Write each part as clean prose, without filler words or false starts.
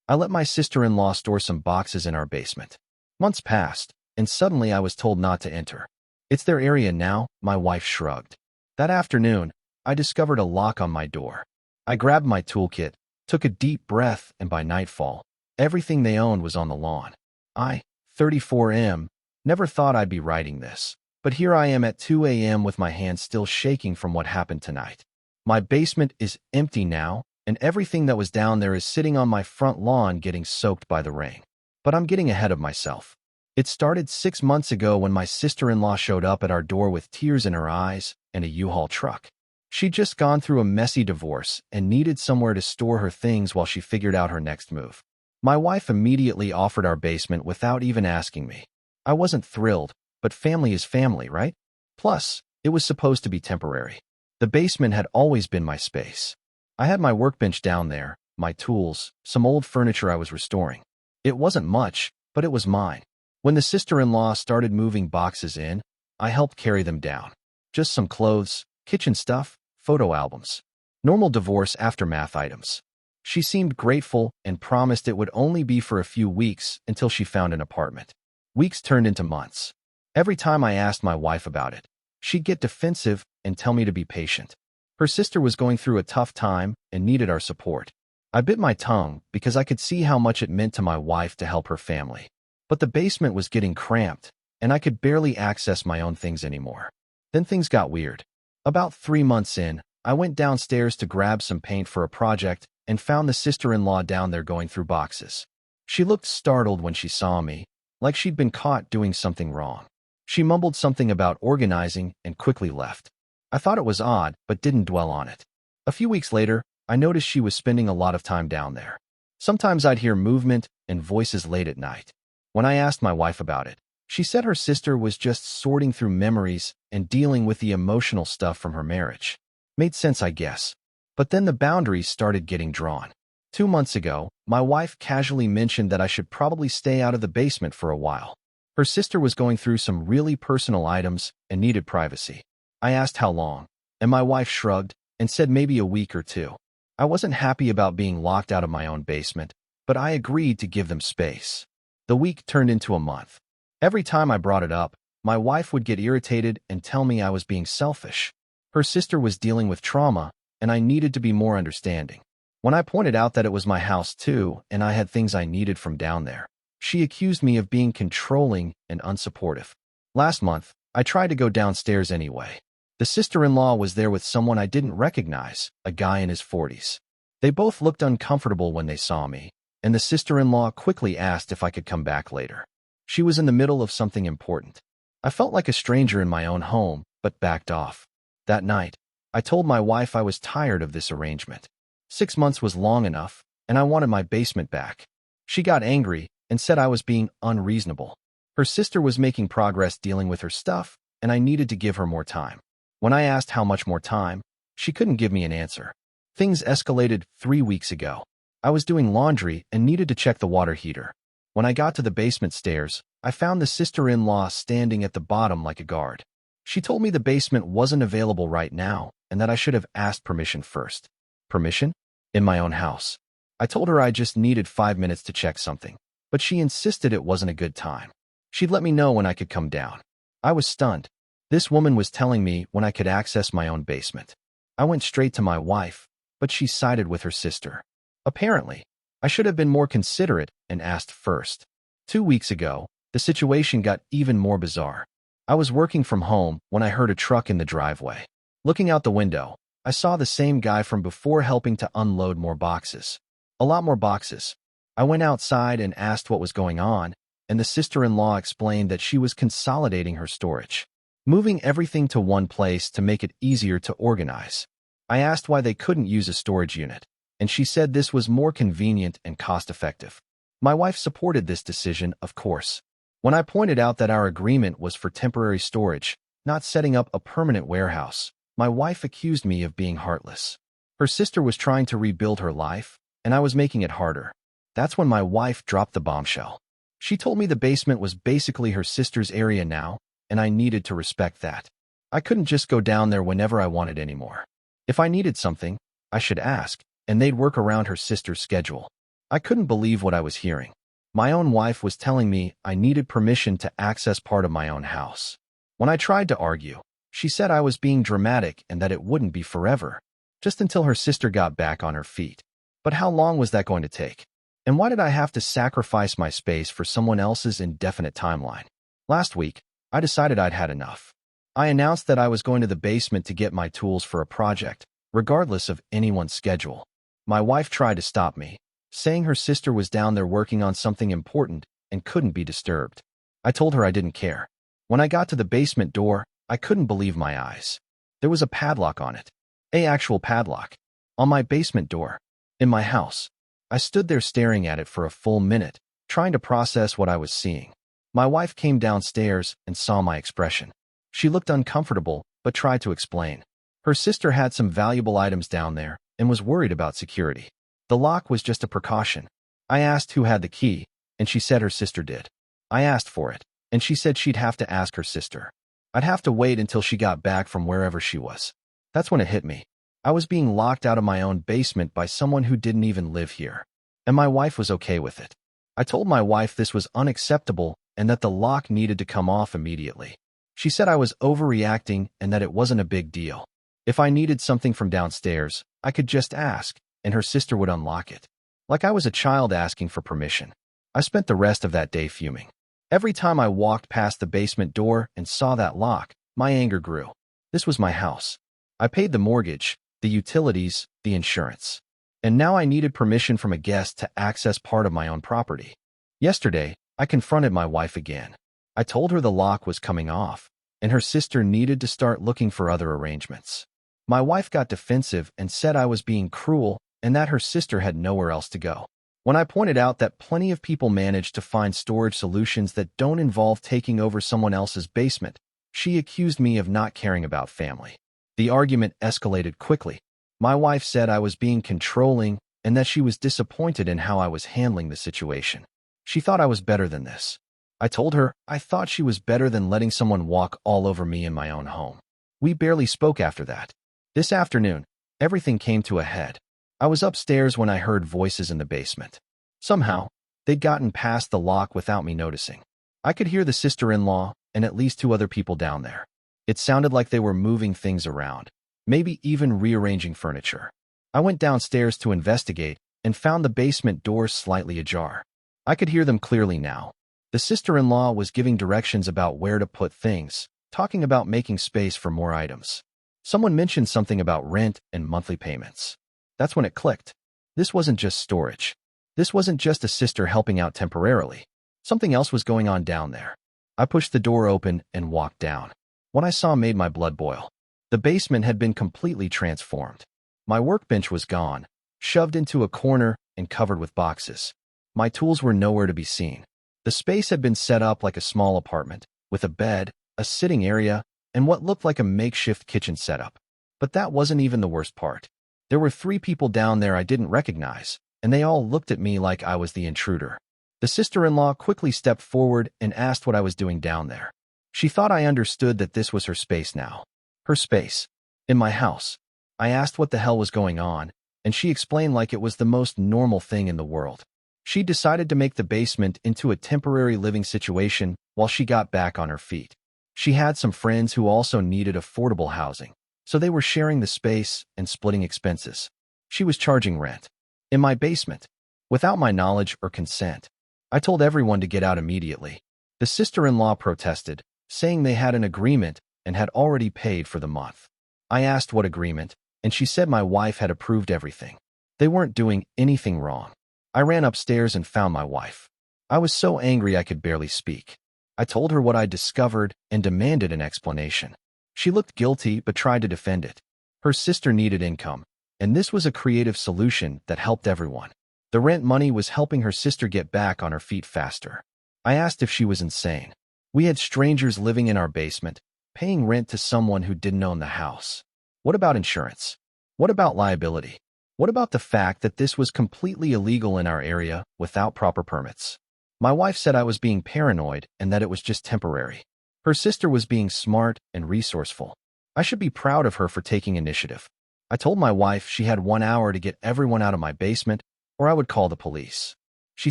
I let my sister-in-law store some boxes in our basement. Months passed, and suddenly I was told not to enter. It's their area now, my wife shrugged. That afternoon, I discovered a lock on my door. I grabbed my toolkit, took a deep breath, and by nightfall, everything they owned was on the lawn. I, 34M, never thought I'd be writing this, but here I am at 2 a.m. with my hands still shaking from what happened tonight. My basement is empty now, and everything that was down there is sitting on my front lawn getting soaked by the rain. But I'm getting ahead of myself. It started 6 months ago when my sister-in-law showed up at our door with tears in her eyes and a U-Haul truck. She'd just gone through a messy divorce and needed somewhere to store her things while she figured out her next move. My wife immediately offered our basement without even asking me. I wasn't thrilled, but family is family, right? Plus, it was supposed to be temporary. The basement had always been my space. I had my workbench down there, my tools, some old furniture I was restoring. It wasn't much, but it was mine. When the sister-in-law started moving boxes in, I helped carry them down. Just some clothes, kitchen stuff, photo albums. Normal divorce aftermath items. She seemed grateful and promised it would only be for a few weeks until she found an apartment. Weeks turned into months. Every time I asked my wife about it, she'd get defensive and tell me to be patient. Her sister was going through a tough time and needed our support. I bit my tongue because I could see how much it meant to my wife to help her family. But the basement was getting cramped, and I could barely access my own things anymore. Then things got weird. About 3 months in, I went downstairs to grab some paint for a project and found the sister-in-law down there going through boxes. She looked startled when she saw me, like she'd been caught doing something wrong. She mumbled something about organizing and quickly left. I thought it was odd, but didn't dwell on it. A few weeks later, I noticed she was spending a lot of time down there. Sometimes I'd hear movement and voices late at night. When I asked my wife about it, she said her sister was just sorting through memories and dealing with the emotional stuff from her marriage. Made sense, I guess. But then the boundaries started getting drawn. 2 months ago, my wife casually mentioned that I should probably stay out of the basement for a while. Her sister was going through some really personal items and needed privacy. I asked how long, and my wife shrugged and said maybe a week or 2. I wasn't happy about being locked out of my own basement, but I agreed to give them space. The week turned into a month. Every time I brought it up, my wife would get irritated and tell me I was being selfish. Her sister was dealing with trauma, and I needed to be more understanding. When I pointed out that it was my house too, and I had things I needed from down there, she accused me of being controlling and unsupportive. Last month, I tried to go downstairs anyway. The sister-in-law was there with someone I didn't recognize, a guy in his 40s. They both looked uncomfortable when they saw me, and the sister-in-law quickly asked if I could come back later. She was in the middle of something important. I felt like a stranger in my own home, but backed off. That night, I told my wife I was tired of this arrangement. 6 months was long enough, and I wanted my basement back. She got angry and said I was being unreasonable. Her sister was making progress dealing with her stuff, and I needed to give her more time. When I asked how much more time, she couldn't give me an answer. Things escalated 3 weeks ago. I was doing laundry and needed to check the water heater. When I got to the basement stairs, I found the sister-in-law standing at the bottom like a guard. She told me the basement wasn't available right now and that I should have asked permission first. Permission? In my own house. I told her I just needed 5 minutes to check something, but she insisted it wasn't a good time. She'd let me know when I could come down. I was stunned. This woman was telling me when I could access my own basement. I went straight to my wife, but she sided with her sister. Apparently, I should have been more considerate and asked first. 2 weeks ago, the situation got even more bizarre. I was working from home when I heard a truck in the driveway. Looking out the window, I saw the same guy from before helping to unload more boxes. A lot more boxes. I went outside and asked what was going on, and the sister-in-law explained that she was consolidating her storage, moving everything to one place to make it easier to organize. I asked why they couldn't use a storage unit, and she said this was more convenient and cost-effective. My wife supported this decision, of course. When I pointed out that our agreement was for temporary storage, not setting up a permanent warehouse, my wife accused me of being heartless. Her sister was trying to rebuild her life, and I was making it harder. That's when my wife dropped the bombshell. She told me the basement was basically her sister's area now, and I needed to respect that. I couldn't just go down there whenever I wanted anymore. If I needed something, I should ask, and they'd work around her sister's schedule. I couldn't believe what I was hearing. My own wife was telling me I needed permission to access part of my own house. When I tried to argue, she said I was being dramatic and that it wouldn't be forever, just until her sister got back on her feet. But how long was that going to take? And why did I have to sacrifice my space for someone else's indefinite timeline? Last week, I decided I'd had enough. I announced that I was going to the basement to get my tools for a project, regardless of anyone's schedule. My wife tried to stop me, saying her sister was down there working on something important and couldn't be disturbed. I told her I didn't care. When I got to the basement door, I couldn't believe my eyes. There was a padlock on it. An actual padlock. On my basement door. In my house. I stood there staring at it for a full minute, trying to process what I was seeing. My wife came downstairs and saw my expression. She looked uncomfortable, but tried to explain. Her sister had some valuable items down there and was worried about security. The lock was just a precaution. I asked who had the key, and she said her sister did. I asked for it, and she said she'd have to ask her sister. I'd have to wait until she got back from wherever she was. That's when it hit me. I was being locked out of my own basement by someone who didn't even live here. And my wife was okay with it. I told my wife this was unacceptable and that the lock needed to come off immediately. She said I was overreacting and that it wasn't a big deal. If I needed something from downstairs, I could just ask, and her sister would unlock it. Like I was a child asking for permission. I spent the rest of that day fuming. Every time I walked past the basement door and saw that lock, my anger grew. This was my house. I paid the mortgage, the utilities, the insurance. And now I needed permission from a guest to access part of my own property. Yesterday, I confronted my wife again. I told her the lock was coming off, and her sister needed to start looking for other arrangements. My wife got defensive and said I was being cruel and that her sister had nowhere else to go. When I pointed out that plenty of people manage to find storage solutions that don't involve taking over someone else's basement, she accused me of not caring about family. The argument escalated quickly. My wife said I was being controlling and that she was disappointed in how I was handling the situation. She thought I was better than this. I told her I thought she was better than letting someone walk all over me in my own home. We barely spoke after that. This afternoon, everything came to a head. I was upstairs when I heard voices in the basement. Somehow, they'd gotten past the lock without me noticing. I could hear the sister-in-law and at least 2 other people down there. It sounded like they were moving things around, maybe even rearranging furniture. I went downstairs to investigate and found the basement door slightly ajar. I could hear them clearly now. The sister-in-law was giving directions about where to put things, talking about making space for more items. Someone mentioned something about rent and monthly payments. That's when it clicked. This wasn't just storage. This wasn't just a sister helping out temporarily. Something else was going on down there. I pushed the door open and walked down. What I saw made my blood boil. The basement had been completely transformed. My workbench was gone, shoved into a corner and covered with boxes. My tools were nowhere to be seen. The space had been set up like a small apartment, with a bed, a sitting area, and what looked like a makeshift kitchen setup. But that wasn't even the worst part. There were 3 people down there I didn't recognize, and they all looked at me like I was the intruder. The sister-in-law quickly stepped forward and asked what I was doing down there. She thought I understood that this was her space now. Her space. In my house. I asked what the hell was going on, and she explained like it was the most normal thing in the world. She decided to make the basement into a temporary living situation while she got back on her feet. She had some friends who also needed affordable housing, so they were sharing the space and splitting expenses. She was charging rent. In my basement. Without my knowledge or consent. I told everyone to get out immediately. The sister-in-law protested, saying they had an agreement and had already paid for the month. I asked what agreement, and she said my wife had approved everything. They weren't doing anything wrong. I ran upstairs and found my wife. I was so angry I could barely speak. I told her what I'd discovered and demanded an explanation. She looked guilty but tried to defend it. Her sister needed income, and this was a creative solution that helped everyone. The rent money was helping her sister get back on her feet faster. I asked if she was insane. We had strangers living in our basement, paying rent to someone who didn't own the house. What about insurance? What about liability? What about the fact that this was completely illegal in our area without proper permits? My wife said I was being paranoid and that it was just temporary. Her sister was being smart and resourceful. I should be proud of her for taking initiative. I told my wife she had 1 hour to get everyone out of my basement or I would call the police. She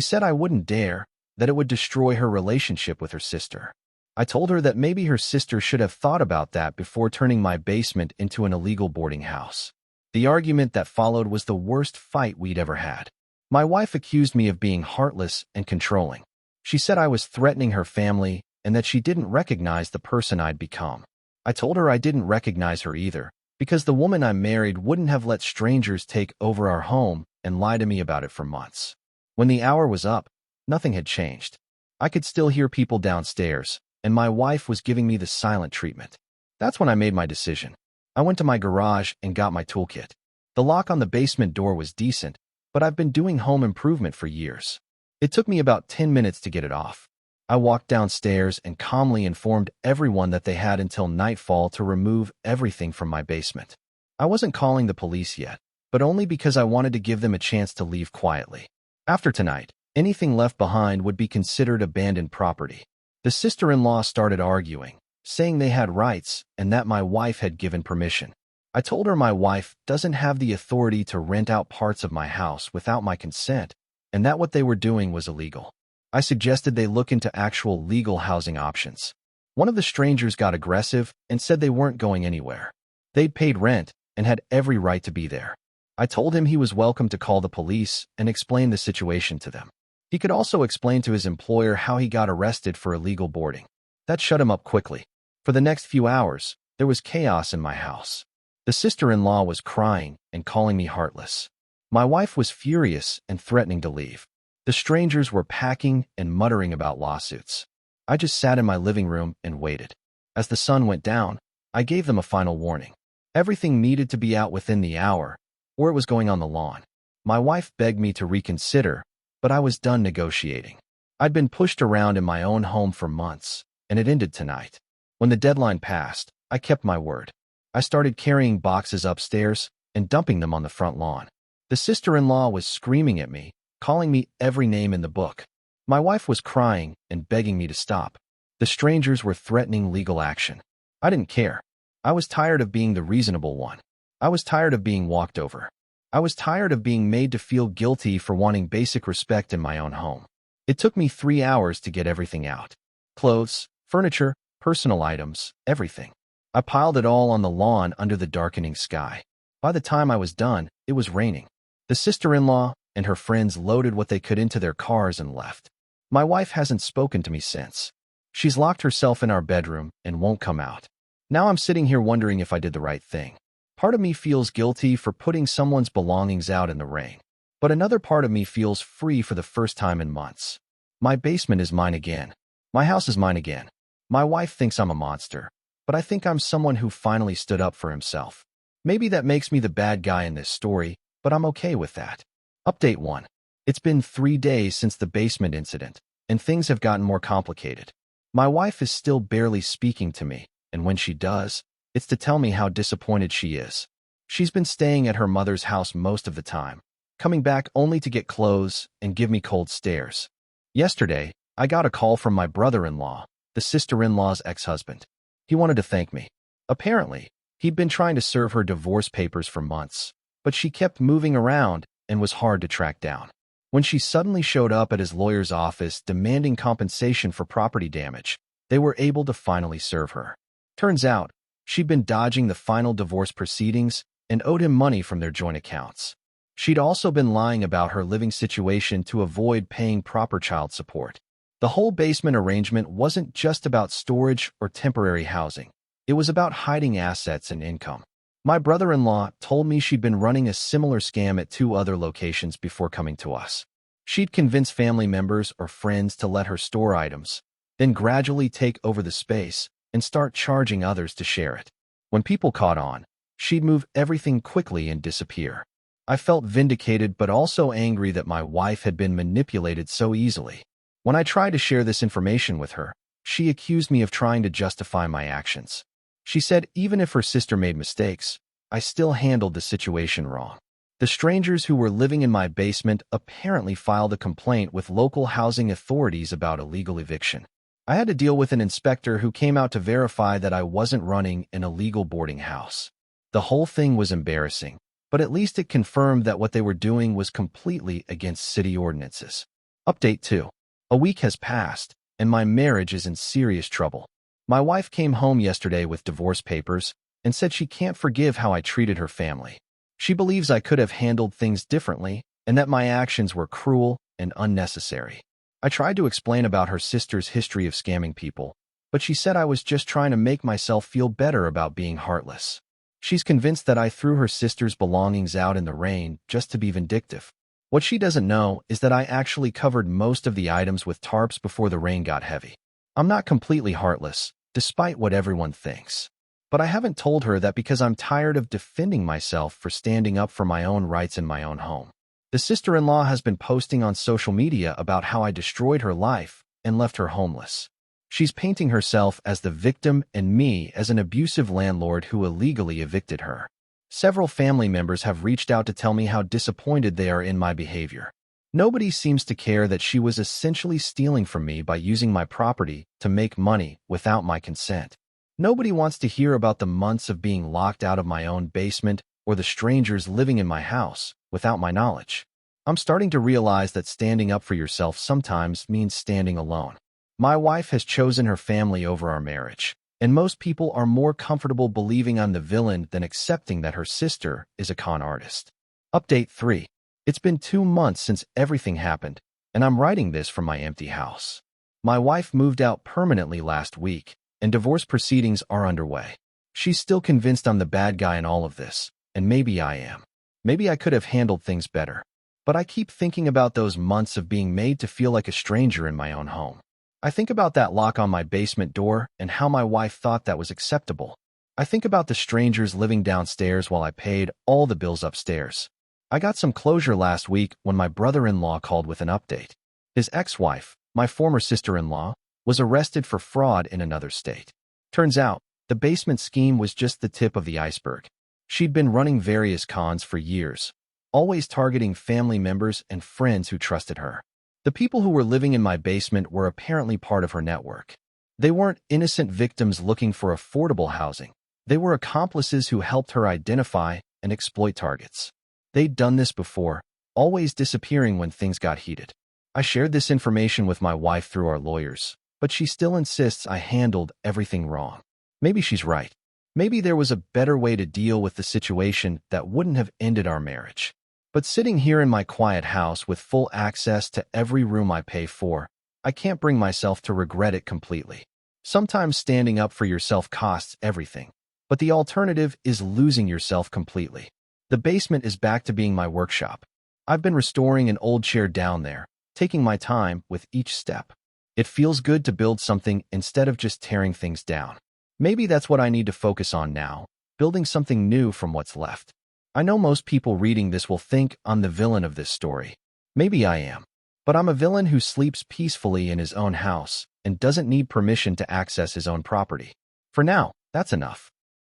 said I wouldn't dare, that it would destroy her relationship with her sister. I told her that maybe her sister should have thought about that before turning my basement into an illegal boarding house. The argument that followed was the worst fight we'd ever had. My wife accused me of being heartless and controlling. She said I was threatening her family and that she didn't recognize the person I'd become. I told her I didn't recognize her either, because the woman I married wouldn't have let strangers take over our home and lie to me about it for months. When the hour was up, nothing had changed. I could still hear people downstairs, and my wife was giving me the silent treatment. That's when I made my decision. I went to my garage and got my toolkit. The lock on the basement door was decent, but I've been doing home improvement for years. It took me about 10 minutes to get it off. I walked downstairs and calmly informed everyone that they had until nightfall to remove everything from my basement. I wasn't calling the police yet, but only because I wanted to give them a chance to leave quietly. After tonight, anything left behind would be considered abandoned property. The sister-in-law started arguing, saying they had rights and that my wife had given permission. I told her my wife doesn't have the authority to rent out parts of my house without my consent, and that what they were doing was illegal. I suggested they look into actual legal housing options. One of the strangers got aggressive and said they weren't going anywhere. They'd paid rent and had every right to be there. I told him he was welcome to call the police and explain the situation to them. He could also explain to his employer how he got arrested for illegal boarding. That shut him up quickly. For the next few hours, there was chaos in my house. The sister-in-law was crying and calling me heartless. My wife was furious and threatening to leave. The strangers were packing and muttering about lawsuits. I just sat in my living room and waited. As the sun went down, I gave them a final warning. Everything needed to be out within the hour, or it was going on the lawn. My wife begged me to reconsider, but I was done negotiating. I'd been pushed around in my own home for months, and it ended tonight. When the deadline passed, I kept my word. I started carrying boxes upstairs and dumping them on the front lawn. The sister-in-law was screaming at me, calling me every name in the book. My wife was crying and begging me to stop. The strangers were threatening legal action. I didn't care. I was tired of being the reasonable one. I was tired of being walked over. I was tired of being made to feel guilty for wanting basic respect in my own home. It took me 3 hours to get everything out. Clothes, furniture, personal items, everything. I piled it all on the lawn under the darkening sky. By the time I was done, it was raining. The sister-in-law and her friends loaded what they could into their cars and left. My wife hasn't spoken to me since. She's locked herself in our bedroom and won't come out. Now I'm sitting here wondering if I did the right thing. Part of me feels guilty for putting someone's belongings out in the rain, but another part of me feels free for the first time in months. My basement is mine again. My house is mine again. My wife thinks I'm a monster, but I think I'm someone who finally stood up for himself. Maybe that makes me the bad guy in this story, but I'm okay with that. Update 1. It's been 3 days since the basement incident, and things have gotten more complicated. My wife is still barely speaking to me, and when she does, it's to tell me how disappointed she is. She's been staying at her mother's house most of the time, coming back only to get clothes and give me cold stares. Yesterday, I got a call from my brother-in-law, the sister-in-law's ex-husband. He wanted to thank me. Apparently, he'd been trying to serve her divorce papers for months, but she kept moving around and was hard to track down. When she suddenly showed up at his lawyer's office demanding compensation for property damage, they were able to finally serve her. Turns out, she'd been dodging the final divorce proceedings and owed him money from their joint accounts. She'd also been lying about her living situation to avoid paying proper child support. The whole basement arrangement wasn't just about storage or temporary housing. It was about hiding assets and income. My brother-in-law told me she'd been running a similar scam at 2 other locations before coming to us. She'd convince family members or friends to let her store items, then gradually take over the space and start charging others to share it. When people caught on, she'd move everything quickly and disappear. I felt vindicated but also angry that my wife had been manipulated so easily. When I tried to share this information with her, she accused me of trying to justify my actions. She said even if her sister made mistakes, I still handled the situation wrong. The strangers who were living in my basement apparently filed a complaint with local housing authorities about illegal eviction. I had to deal with an inspector who came out to verify that I wasn't running an illegal boarding house. The whole thing was embarrassing, but at least it confirmed that what they were doing was completely against city ordinances. Update 2. A week has passed, and my marriage is in serious trouble. My wife came home yesterday with divorce papers and said she can't forgive how I treated her family. She believes I could have handled things differently and that my actions were cruel and unnecessary. I tried to explain about her sister's history of scamming people, but she said I was just trying to make myself feel better about being heartless. She's convinced that I threw her sister's belongings out in the rain just to be vindictive. What she doesn't know is that I actually covered most of the items with tarps before the rain got heavy. I'm not completely heartless, despite what everyone thinks. But I haven't told her that because I'm tired of defending myself for standing up for my own rights in my own home. The sister-in-law has been posting on social media about how I destroyed her life and left her homeless. She's painting herself as the victim and me as an abusive landlord who illegally evicted her. Several family members have reached out to tell me how disappointed they are in my behavior. Nobody seems to care that she was essentially stealing from me by using my property to make money without my consent. Nobody wants to hear about the months of being locked out of my own basement or the strangers living in my house without my knowledge. I'm starting to realize that standing up for yourself sometimes means standing alone. My wife has chosen her family over our marriage, and most people are more comfortable believing I'm the villain than accepting that her sister is a con artist. Update 3. It's been 2 months since everything happened, and I'm writing this from my empty house. My wife moved out permanently last week, and divorce proceedings are underway. She's still convinced I'm the bad guy in all of this, and maybe I am. Maybe I could have handled things better. But I keep thinking about those months of being made to feel like a stranger in my own home. I think about that lock on my basement door and how my wife thought that was acceptable. I think about the strangers living downstairs while I paid all the bills upstairs. I got some closure last week when my brother-in-law called with an update. His ex-wife, my former sister-in-law, was arrested for fraud in another state. Turns out, the basement scheme was just the tip of the iceberg. She'd been running various cons for years, always targeting family members and friends who trusted her. The people who were living in my basement were apparently part of her network. They weren't innocent victims looking for affordable housing. They were accomplices who helped her identify and exploit targets. They'd done this before, always disappearing when things got heated. I shared this information with my wife through our lawyers, but she still insists I handled everything wrong. Maybe she's right. Maybe there was a better way to deal with the situation that wouldn't have ended our marriage. But sitting here in my quiet house with full access to every room I pay for, I can't bring myself to regret it completely. Sometimes standing up for yourself costs everything, but the alternative is losing yourself completely. The basement is back to being my workshop. I've been restoring an old chair down there, taking my time with each step. It feels good to build something instead of just tearing things down. Maybe that's what I need to focus on now, building something new from what's left. I know most people reading this will think I'm the villain of this story. Maybe I am. But I'm a villain who sleeps peacefully in his own house and doesn't need permission to access his own property. For now, that's enough.